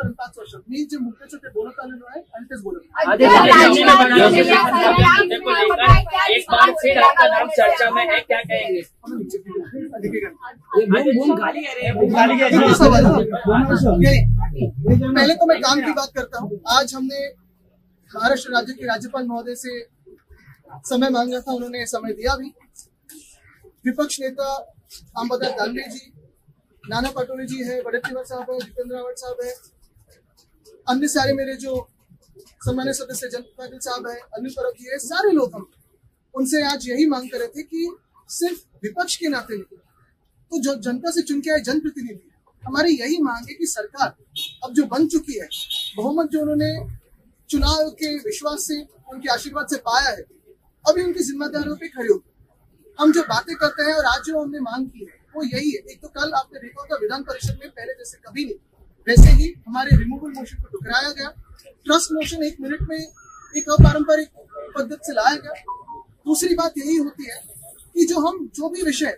जोपर्यंत 5 वर्ष मी जे मुख्यचे ते बोलत आलेलो आहे आणि तेच बोलत एक बार फिर आपका नाम चर्चा में है, क्या कहेंगे? पहले तो मैं काम की बात करता हूँ। आज हमने महाराष्ट्र राज्य के राज्यपाल महोदय से समय मांगा था, उन्होंने समय दिया भी। विपक्ष नेता अंबादास दानवे जी, नाना पटोले जी है, वडेट्टीवार साहब है, जितेंद्र आव्हाड साहब है, अन्य सारे मेरे जो सम्मानित सदस्य जयंत पाटिल साहब है, अनिल परब जी है, सारे लोग हम उनसे आज यही मांग कर रहे थे कि सिर्फ विपक्ष के नाते नहीं, तो जो जनता से चुन के आए जनप्रतिनिधि, हमारी यही मांग है कि सरकार अब जो बन चुकी है, बहुमत जो उन्होंने चुनाव के विश्वास से, उनके आशीर्वाद से पाया है, अभी उनकी जिम्मेदारियों पे खड़े होते। हम जो बातें करते हैं और आज जो हमने मांग की है वो यही है। एक तो कल आपने देखा होगा विधान परिषद में पहले जैसे कभी नहीं, वैसे ही हमारे रिमूवल मोशन को ठुकराया गया। ट्रस्ट मोशन 1 मिनट में एक अपारंपरिक पद्धति से लाया गया। दूसरी बात यही होती है कि जो भी विषय,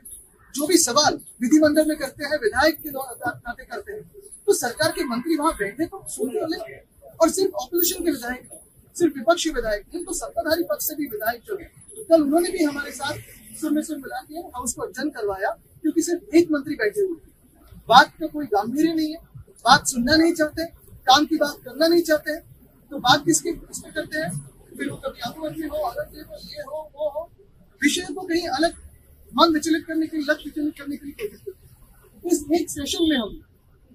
जो भी सवाल विधिमंडल में करते हैं, विधायक के नाते करते हैं, तो सरकार के मंत्री वहां बैठे तो सुनते ले, और सिर्फ ऑपोजिशन के विधायक, सिर्फ विपक्षी विधायक नहीं, तो सत्ताधारी पक्ष से भी विधायक जो है, कल उन्होंने भी हमारे साथ सुर में सुर मिला के हाउस को अध्ययन करवाया, क्योंकि सिर्फ एक मंत्री बैठे हुए थे। बात का कोई गांभीर्य नहीं है, बात सुनना नहीं चाहते, काम की बात करना नहीं चाहते, तो बात किसमें करते हैं? फिर वो कभी आत्महत्या हो, अलग ये हो, वो हो, विषय को कहीं अलग मन विचलित करने के लिए, लक्ष्य विचलित करने के लिए कोशिश करते हैं। इस एक सेशन में हम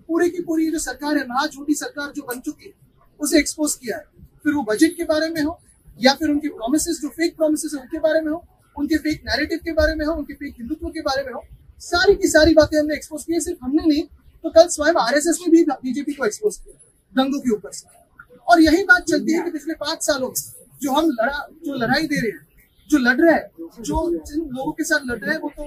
पूरी की पूरी जो सरकार है, महाझूठी सरकार जो बन चुकी है, उसे एक्सपोज किया है। फिर वो बजट के बारे में हो, या फिर उनके प्रोमिसेस, जो फेक प्रोमिसेस है उनके बारे में हो, उनके फेक नैरेटिव के बारे में हो, उनके फेक हिंदुत्व के बारे में हो, सारी की सारी बातें हमने एक्सपोज की है। सिर्फ हमने नहीं, तो कल स्वयं आरएसएस ने भी बीजेपी को एक्सपोज किया दंगों के ऊपर से। और यही बात चलती है कि पिछले 5 सालों में जो लड़ाई दे रहे हैं, जो लड़ रहे हैं, जो जिन लोगों के साथ लड़ रहे हैं, वो तो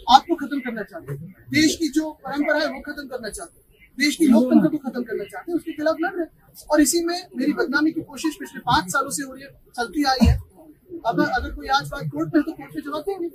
आपको खत्म करना चाहते हैं। देश की जो परंपरा है वो खत्म करना चाहते हैं, देश की लोकतंत्र को खत्म करना चाहते हैं, उसके खिलाफ लड़ रहे हैं। और इसी में मेरी बदनामी की कोशिश पिछले 5 सालों से हो रही है, चलती आई है। अब अगर कोई आज बात कोर्ट में, तो कोर्ट में जवाब देंगे।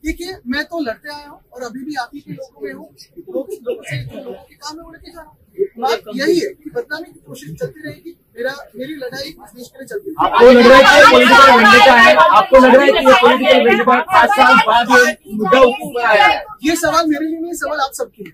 देखिए, मैं तो लड़ते आया हूँ और अभी भी आप ही के लोगों में हूँ, लोगों के काम में उड़के जा रहा हूँ। बात यही है कि बदनामी की कोशिश चलती रहेगी। मेरी लड़ाई इस देश के लिए चलती है। आपको लग रहा है कि पॉलिटिकल वेंडेटा है? आपको लग रहा है कि ये पॉलिटिकल वेंडेटा 5 साल बाद ये मुद्दा ऊपर आया है? ये सवाल मेरे लिए नहीं, सवाल आप सबके लिए।